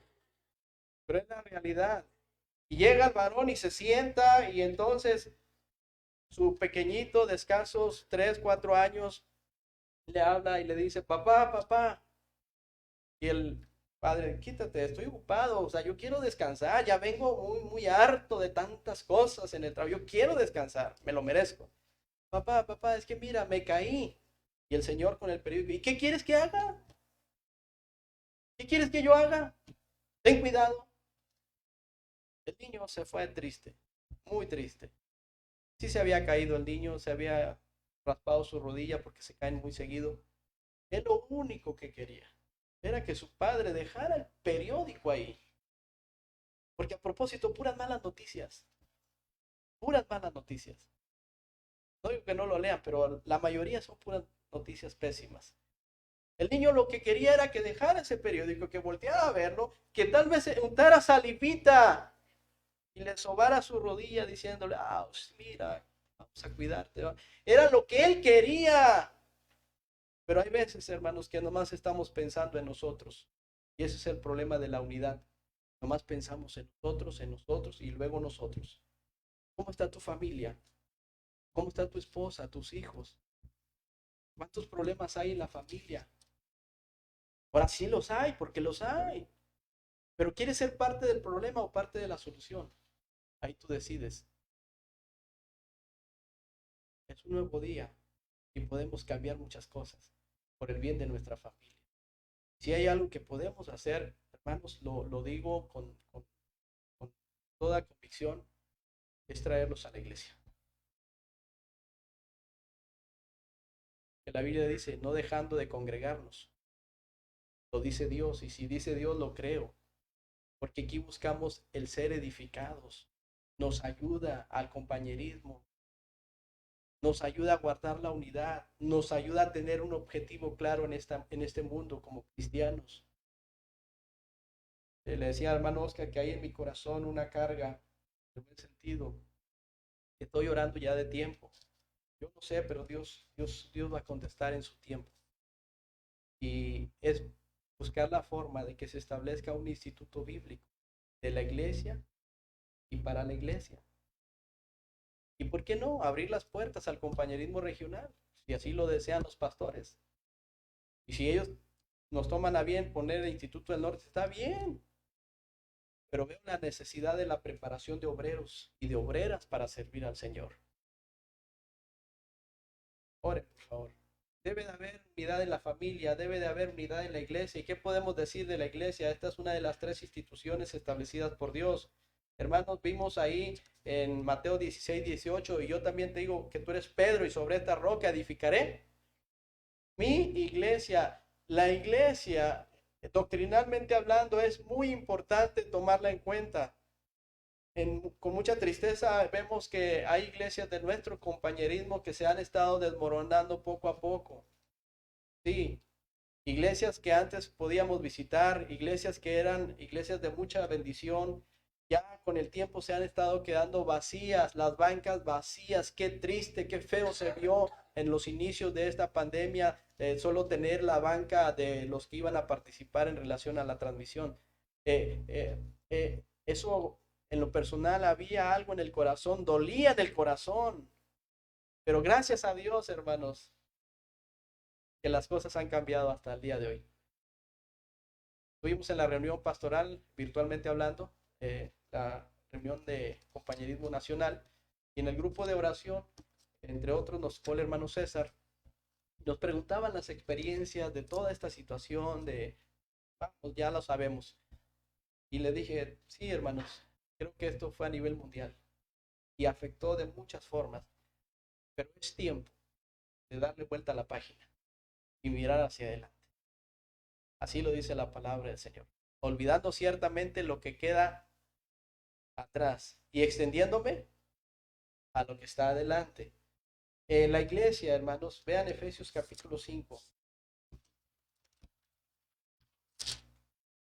Pero es la realidad. Y llega el varón y se sienta y entonces su pequeñito de escasos 3, 4 años le habla y le dice, papá, papá. Y el padre, quítate, estoy ocupado, o sea, yo quiero descansar, ya vengo muy, muy harto de tantas cosas en el trabajo, yo quiero descansar, me lo merezco. Papá, papá, es que mira, me caí. Y el señor con el periódico, ¿y qué quieres que haga? ¿Qué quieres que yo haga? Ten cuidado. El niño se fue triste, muy triste. Sí se había caído el niño, se había raspado su rodilla porque se caen muy seguido. Es lo único que quería. Era que su padre dejara el periódico ahí. Porque a propósito, puras malas noticias. Puras malas noticias. No digo que no lo lean, pero la mayoría son puras noticias pésimas. El niño lo que quería era que dejara ese periódico, que volteara a verlo, que tal vez se untara salivita y le sobara su rodilla diciéndole, ah, mira, vamos a cuidarte. ¿Va? Era lo que él quería. Pero hay veces, hermanos, que nomás estamos pensando en nosotros. Y ese es el problema de la unidad. Nomás pensamos en nosotros y luego nosotros. ¿Cómo está tu familia? ¿Cómo está tu esposa, tus hijos? ¿Cuántos problemas hay en la familia? Ahora sí los hay, porque los hay. Pero ¿quieres ser parte del problema o parte de la solución? Ahí tú decides. Es un nuevo día y podemos cambiar muchas cosas por el bien de nuestra familia. Si hay algo que podemos hacer, hermanos, lo digo con toda convicción, es traerlos a la iglesia. Que la Biblia dice, no dejando de congregarnos. Lo dice Dios, y si dice Dios, lo creo. Porque aquí buscamos el ser edificados. Nos ayuda al compañerismo, nos ayuda a guardar la unidad, nos ayuda a tener un objetivo claro en este mundo como cristianos. Le decía al hermano Oscar que hay en mi corazón una carga, en buen sentido, que estoy orando ya de tiempo. Yo no sé, pero Dios va a contestar en su tiempo. Y es buscar la forma de que se establezca un instituto bíblico de la iglesia y para la iglesia. ¿Y por qué no abrir las puertas al compañerismo regional? Si así lo desean los pastores. Y si ellos nos toman a bien poner el Instituto del Norte, está bien. Pero veo la necesidad de la preparación de obreros y de obreras para servir al Señor. Ore, por favor. Debe de haber unidad en la familia, debe de haber unidad en la iglesia. ¿Y qué podemos decir de la iglesia? Esta es una de las 3 instituciones establecidas por Dios. Hermanos, vimos ahí en Mateo 16, 18, y yo también te digo que tú eres Pedro y sobre esta roca edificaré mi iglesia. La iglesia, doctrinalmente hablando, es muy importante tomarla en cuenta. Con mucha tristeza vemos que hay iglesias de nuestro compañerismo que se han estado desmoronando poco a poco. Sí, Iglesias que antes podíamos visitar, iglesias que eran iglesias de mucha bendición, ya con el tiempo se han estado quedando vacías, las bancas vacías. Qué triste, qué feo se vio en los inicios de esta pandemia, solo tener la banca de los que iban a participar en relación a la transmisión. Eso en lo personal había algo en el corazón, dolía en el corazón, pero gracias a Dios, hermanos, que las cosas han cambiado hasta el día de hoy. Estuvimos en la reunión pastoral, virtualmente hablando, la reunión de compañerismo nacional, y en el grupo de oración, entre otros, nos fue el hermano César. Nos preguntaban las experiencias de toda esta situación, vamos, ya lo sabemos. Y le dije, sí, hermanos, creo que esto fue a nivel mundial y afectó de muchas formas, pero es tiempo de darle vuelta a la página y mirar hacia adelante. Así lo dice la palabra del Señor. Olvidando ciertamente lo que queda atrás y extendiéndome a lo que está adelante. En la iglesia, hermanos, vean Efesios capítulo 5.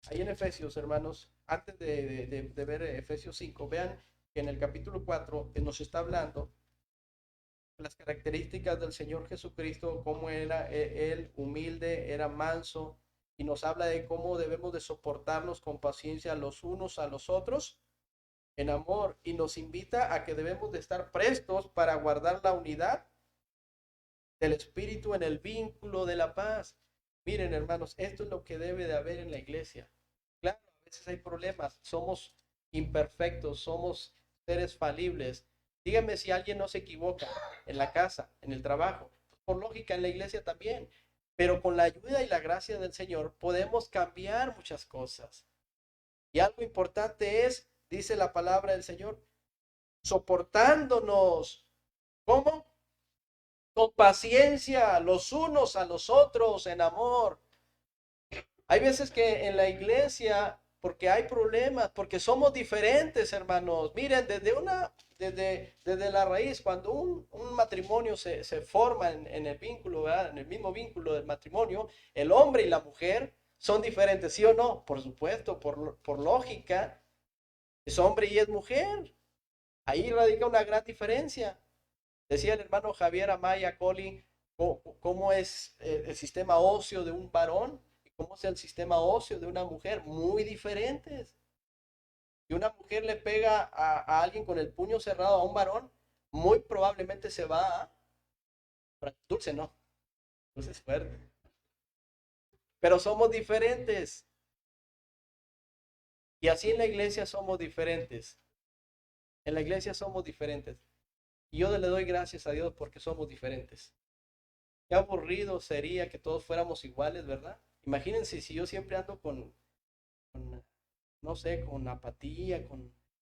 Ahí en Efesios, hermanos, antes de ver Efesios 5, vean que en el capítulo 4 nos está hablando las características del Señor Jesucristo, cómo era él humilde, era manso, y nos habla de cómo debemos de soportarnos con paciencia los unos a los otros en amor, y nos invita a que debemos de estar prestos para guardar la unidad del Espíritu en el vínculo de la paz. Miren, hermanos, esto es lo que debe de haber en la iglesia. Claro, a veces hay problemas, somos imperfectos, somos seres falibles. Díganme si alguien no se equivoca en la casa, en el trabajo, por lógica en la iglesia también, pero con la ayuda y la gracia del Señor podemos cambiar muchas cosas. Y algo importante es, dice la palabra del Señor, soportándonos. ¿Cómo? Con paciencia los unos a los otros en amor. Hay veces que en la iglesia, porque hay problemas, porque somos diferentes, hermanos. Miren, desde la raíz, cuando un matrimonio se forma en el vínculo, ¿verdad? En el mismo vínculo del matrimonio, el hombre y la mujer son diferentes, ¿sí o no? Por supuesto, por lógica, es hombre y es mujer. Ahí radica una gran diferencia. Decía el hermano Javier Amaya Coli, cómo es el sistema óseo de un varón y cómo es el sistema óseo de una mujer, muy diferentes. Si una mujer le pega a alguien con el puño cerrado a un varón, muy probablemente se va a... Dulce no, Dulce es fuerte. Pero somos diferentes. Y así en la iglesia somos diferentes. En la iglesia somos diferentes. Y yo le doy gracias a Dios porque somos diferentes. Qué aburrido sería que todos fuéramos iguales, ¿verdad? Imagínense si yo siempre ando con, no sé, con apatía,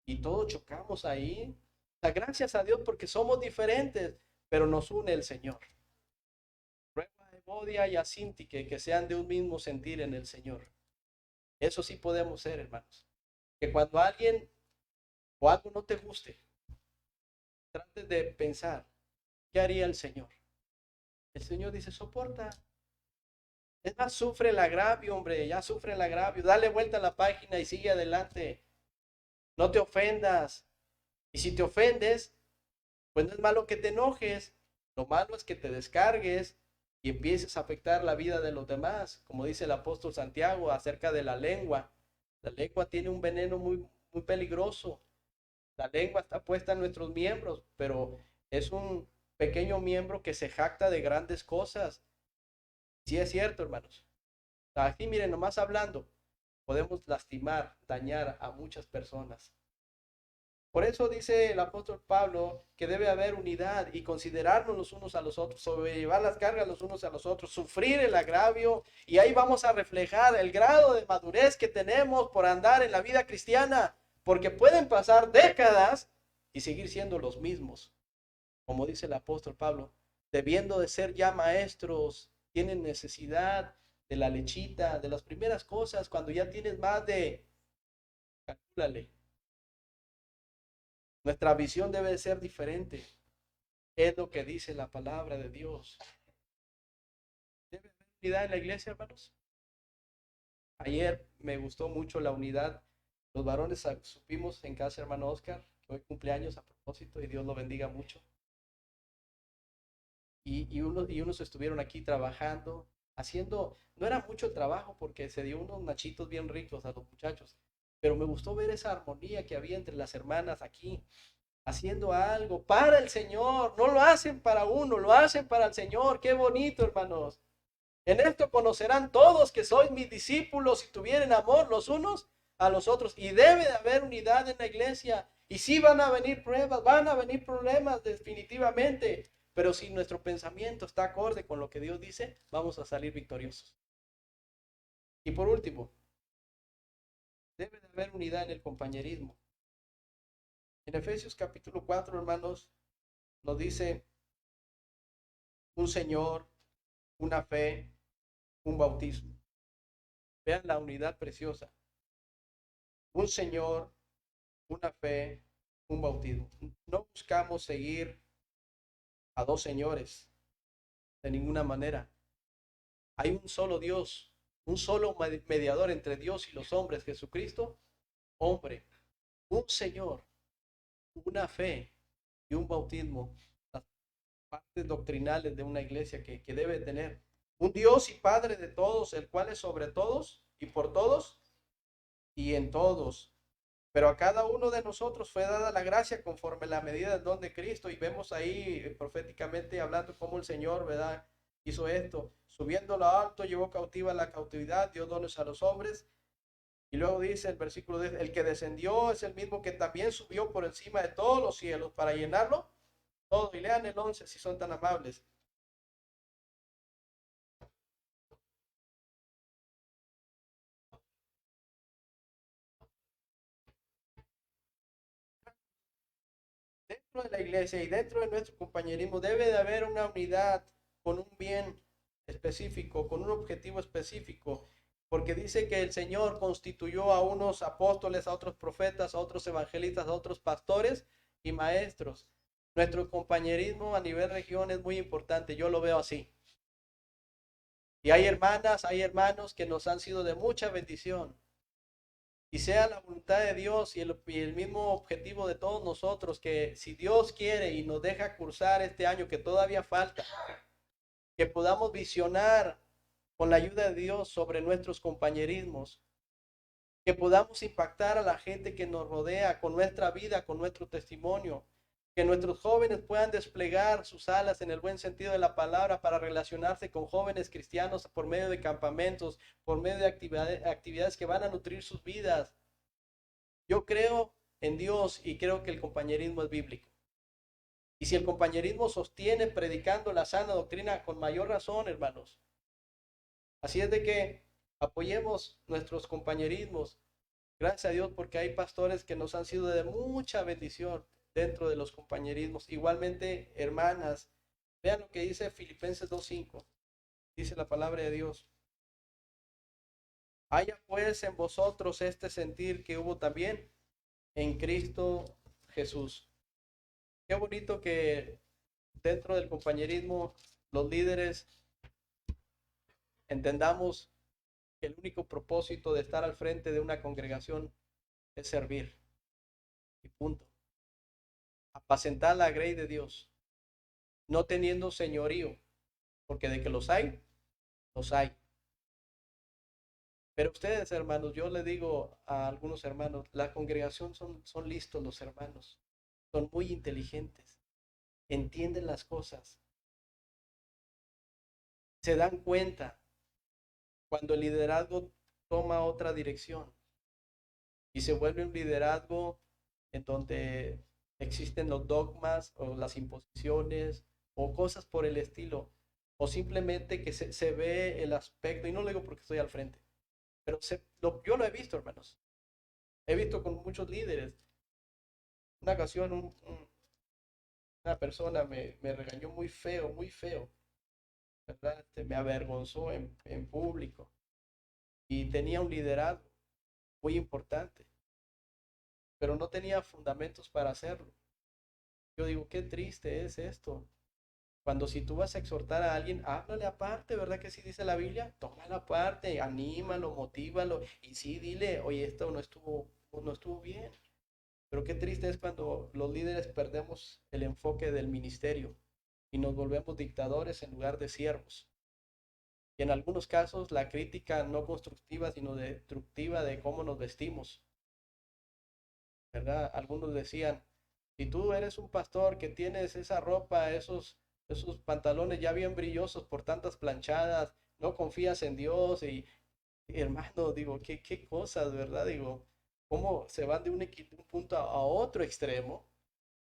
y todos chocamos ahí. O sea, gracias a Dios porque somos diferentes, pero nos une el Señor. Prueba a Evodia y a Sintique que sean de un mismo sentir en el Señor. Eso sí podemos ser, hermanos. Que cuando alguien o algo no te guste, trates de pensar, ¿qué haría el Señor? El Señor dice, soporta. Es más, sufre el agravio, hombre, ya sufre el agravio. Dale vuelta a la página y sigue adelante. No te ofendas. Y si te ofendes, pues no es malo que te enojes. Lo malo es que te descargues y empieces a afectar la vida de los demás. Como dice el apóstol Santiago acerca de la lengua. La lengua tiene un veneno muy, muy peligroso. La lengua está puesta en nuestros miembros, pero es un pequeño miembro que se jacta de grandes cosas. Sí es cierto, hermanos. Aquí, miren, nomás hablando, podemos lastimar, dañar a muchas personas. Por eso dice el apóstol Pablo que debe haber unidad y considerarnos los unos a los otros, sobrellevar las cargas los unos a los otros, sufrir el agravio, y ahí vamos a reflejar el grado de madurez que tenemos por andar en la vida cristiana, porque pueden pasar décadas y seguir siendo los mismos. Como dice el apóstol Pablo, debiendo de ser ya maestros, tienen necesidad de la lechita, de las primeras cosas, cuando ya tienes más de, calcúlale, nuestra visión debe de ser diferente. Es lo que dice la palabra de Dios. Debe haber unidad en la iglesia, hermanos? Ayer me gustó mucho la unidad. Los varones supimos en casa, hermano Oscar, que hoy cumpleaños a propósito y Dios lo bendiga mucho. Y unos estuvieron aquí trabajando, haciendo, no era mucho trabajo porque se dio unos nachitos bien ricos a los muchachos, pero me gustó ver esa armonía que había entre las hermanas aquí, haciendo algo para el Señor. No lo hacen para uno, lo hacen para el Señor. Qué bonito, hermanos. En esto conocerán todos que sois mis discípulos si tuvieren amor los unos a los otros. Y debe de haber unidad en la iglesia. Y sí van a venir pruebas, van a venir problemas definitivamente. Pero si nuestro pensamiento está acorde con lo que Dios dice, vamos a salir victoriosos. Y por último, debe de haber unidad en el compañerismo. En Efesios capítulo 4, hermanos, nos dice un Señor, una fe, un bautismo. Vean la unidad preciosa. Un Señor, una fe, un bautismo. No buscamos seguir a dos señores de ninguna manera. Hay un solo Dios, un solo mediador entre Dios y los hombres, Jesucristo, hombre, un Señor, una fe y un bautismo. Las partes doctrinales de una iglesia que debe tener. Un Dios y Padre de todos, el cual es sobre todos y por todos y en todos. Pero a cada uno de nosotros fue dada la gracia conforme la medida del don de Cristo. Y vemos ahí proféticamente hablando cómo el Señor, ¿verdad?, hizo esto. Subiendo lo alto, llevó cautiva la cautividad, dio dones a los hombres. Y luego dice el versículo 10, el que descendió es el mismo que también subió por encima de todos los cielos para llenarlo todo. Y lean el 11 si son tan amables. Dentro de la iglesia y dentro de nuestro compañerismo debe de haber una unidad con un bien específico, con un objetivo específico, porque dice que el Señor constituyó a unos apóstoles, a otros profetas, a otros evangelistas, a otros pastores y maestros. Nuestro compañerismo a nivel región es muy importante, yo lo veo así. Y hay hermanas, hay hermanos que nos han sido de mucha bendición. Y sea la voluntad de Dios y el mismo objetivo de todos nosotros, que si Dios quiere y nos deja cursar este año que todavía falta, que podamos visionar con la ayuda de Dios sobre nuestros compañerismos, que podamos impactar a la gente que nos rodea con nuestra vida, con nuestro testimonio, que nuestros jóvenes puedan desplegar sus alas en el buen sentido de la palabra para relacionarse con jóvenes cristianos por medio de campamentos, por medio de actividades que van a nutrir sus vidas. Yo creo en Dios y creo que el compañerismo es bíblico. Y si el compañerismo sostiene predicando la sana doctrina, con mayor razón, hermanos. Así es de que apoyemos nuestros compañerismos. Gracias a Dios porque hay pastores que nos han sido de mucha bendición dentro de los compañerismos. Igualmente, hermanas, vean lo que dice Filipenses 2:5. Dice la palabra de Dios. Haya pues en vosotros este sentir que hubo también en Cristo Jesús. Qué bonito que dentro del compañerismo los líderes entendamos que el único propósito de estar al frente de una congregación es servir. Y punto. Apacentar la grey de Dios, no teniendo señorío, porque de que los hay, los hay. Pero ustedes, hermanos, yo le digo a algunos hermanos, la congregación son listos los hermanos, son muy inteligentes, entienden las cosas, se dan cuenta cuando el liderazgo toma otra dirección y se vuelve un liderazgo en donde existen los dogmas o las imposiciones o cosas por el estilo, o simplemente que se ve el aspecto, y no lo digo porque estoy al frente, pero yo lo he visto, hermanos, he visto con muchos líderes. Una ocasión una persona me regañó muy feo, ¿verdad? Me avergonzó en público y tenía un liderazgo muy importante, pero no tenía fundamentos para hacerlo. Yo digo, qué triste es esto, Cuando si tú vas a exhortar a alguien, háblale aparte, ¿verdad que sí dice la Biblia? Tómala aparte, anímalo, motívalo y sí dile, oye, esto no estuvo bien. Pero qué triste es cuando los líderes perdemos el enfoque del ministerio y nos volvemos dictadores en lugar de siervos. Y en algunos casos la crítica no constructiva, sino destructiva de cómo nos vestimos, ¿verdad? Algunos decían, si tú eres un pastor que tienes esa ropa, esos pantalones ya bien brillosos por tantas planchadas, no confías en Dios y hermano, digo, qué cosas, ¿verdad? Digo, cómo se van de un punto a otro extremo,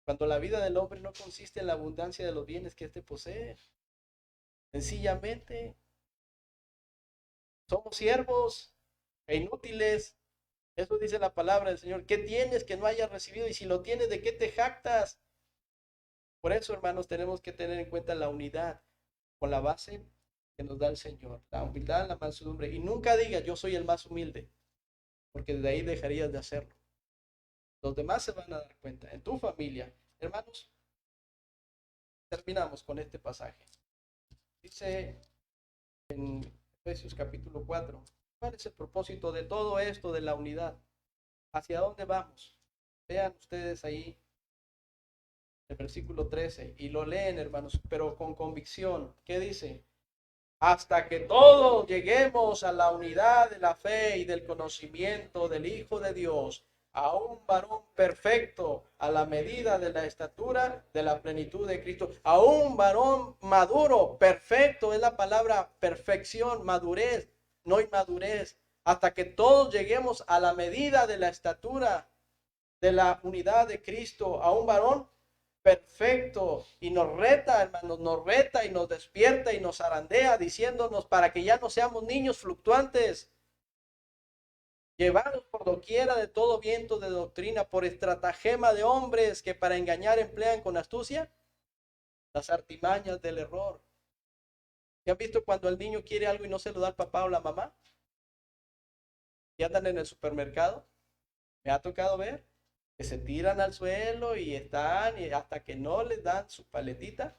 cuando la vida del hombre no consiste en la abundancia de los bienes que éste posee. Sencillamente, somos siervos e inútiles. Eso dice la palabra del Señor. ¿Qué tienes que no hayas recibido? Y si lo tienes, ¿de qué te jactas? Por eso, hermanos, tenemos que tener en cuenta la unidad con la base que nos da el Señor. La humildad, la mansedumbre. Y nunca digas, yo soy el más humilde, porque de ahí dejarías de hacerlo. Los demás se van a dar cuenta. En tu familia, hermanos, terminamos con este pasaje. Dice en Efesios capítulo 4, ¿cuál es el propósito de todo esto de la unidad? ¿Hacia dónde vamos? Vean ustedes ahí el versículo 13 y lo leen, hermanos, pero con convicción. ¿Qué dice? Hasta que todos lleguemos a la unidad de la fe y del conocimiento del Hijo de Dios, a un varón perfecto, a la medida de la estatura de la plenitud de Cristo, a un varón maduro, perfecto, es la palabra perfección, madurez, no inmadurez, hasta que todos lleguemos a la medida de la estatura de la unidad de Cristo, a un varón perfecto, y nos reta, hermanos, nos reta y nos despierta y nos zarandea diciéndonos para que ya no seamos niños fluctuantes, llevados por doquiera de todo viento de doctrina, por estratagema de hombres que para engañar emplean con astucia las artimañas del error. ¿Ya han visto cuando el niño quiere algo y no se lo da al papá o la mamá? Y andan en el supermercado. Me ha tocado ver que se tiran al suelo y están y hasta que no les dan su paletita,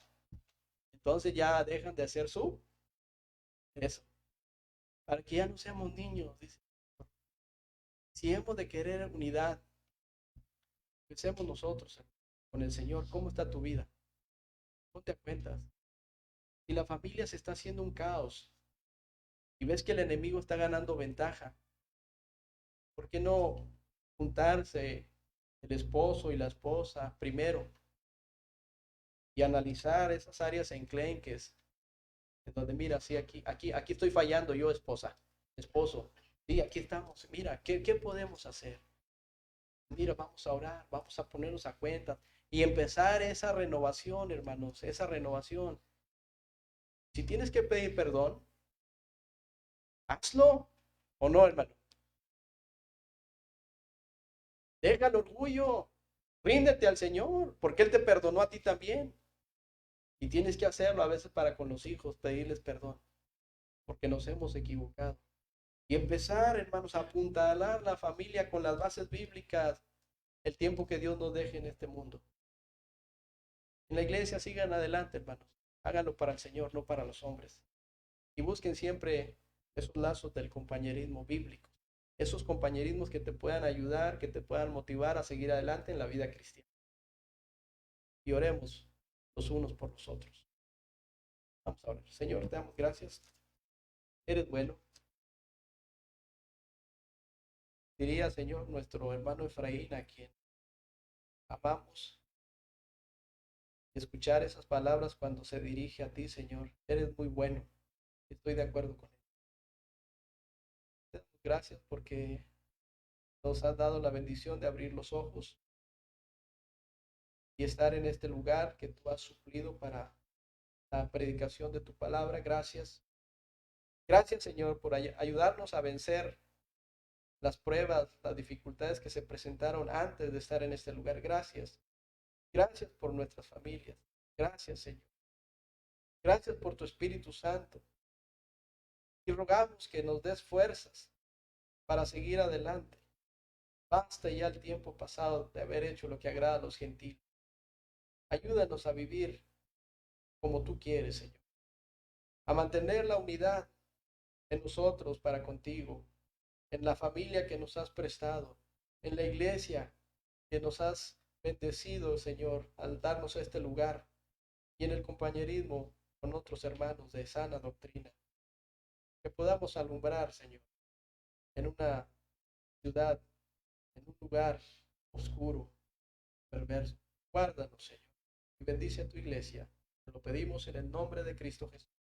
entonces ya dejan de hacer eso, para que ya no seamos niños, dice. Si hemos de querer unidad, pensemos nosotros con el Señor, ¿cómo está tu vida? ¿No te cuentas? Si la familia se está haciendo un caos y ves que el enemigo está ganando ventaja, ¿por qué no juntarse el esposo y la esposa primero y analizar esas áreas enclenques en donde mira, sí, aquí estoy fallando yo, esposo, sí, aquí estamos, mira, ¿qué podemos hacer? Mira, vamos a orar, vamos a ponernos a cuenta y empezar esa renovación, hermanos, esa renovación. Si tienes que pedir perdón, hazlo o no, hermano. Deja el orgullo, ríndete al Señor, porque Él te perdonó a ti también. Y tienes que hacerlo a veces para con los hijos, pedirles perdón, porque nos hemos equivocado. Y empezar, hermanos, a apuntalar la familia con las bases bíblicas, el tiempo que Dios nos deje en este mundo. En la iglesia sigan adelante, hermanos. Háganlo para el Señor, no para los hombres. Y busquen siempre esos lazos del compañerismo bíblico. Esos compañerismos que te puedan ayudar, que te puedan motivar a seguir adelante en la vida cristiana. Y oremos los unos por los otros. Vamos a orar. Señor, te damos gracias. Eres bueno. Diría, Señor, nuestro hermano Efraín, a quien amamos, escuchar esas palabras cuando se dirige a ti, Señor. Eres muy bueno. Estoy de acuerdo con él. Te damos gracias porque nos has dado la bendición de abrir los ojos y estar en este lugar que tú has suplido para la predicación de tu palabra. Gracias. Gracias, Señor, por ayudarnos a vencer las pruebas, las dificultades que se presentaron antes de estar en este lugar. Gracias. Gracias por nuestras familias. Gracias, Señor. Gracias por tu Espíritu Santo. Y rogamos que nos des fuerzas para seguir adelante. Basta ya el tiempo pasado de haber hecho lo que agrada a los gentiles. Ayúdanos a vivir como tú quieres, Señor. A mantener la unidad en nosotros para contigo, en la familia que nos has prestado, en la iglesia que nos has bendecido, Señor, al darnos este lugar, y en el compañerismo con otros hermanos de sana doctrina. Que podamos alumbrar, Señor, en una ciudad, en un lugar oscuro, perverso. Guárdanos, Señor, y bendice a tu iglesia. Te lo pedimos en el nombre de Cristo Jesús.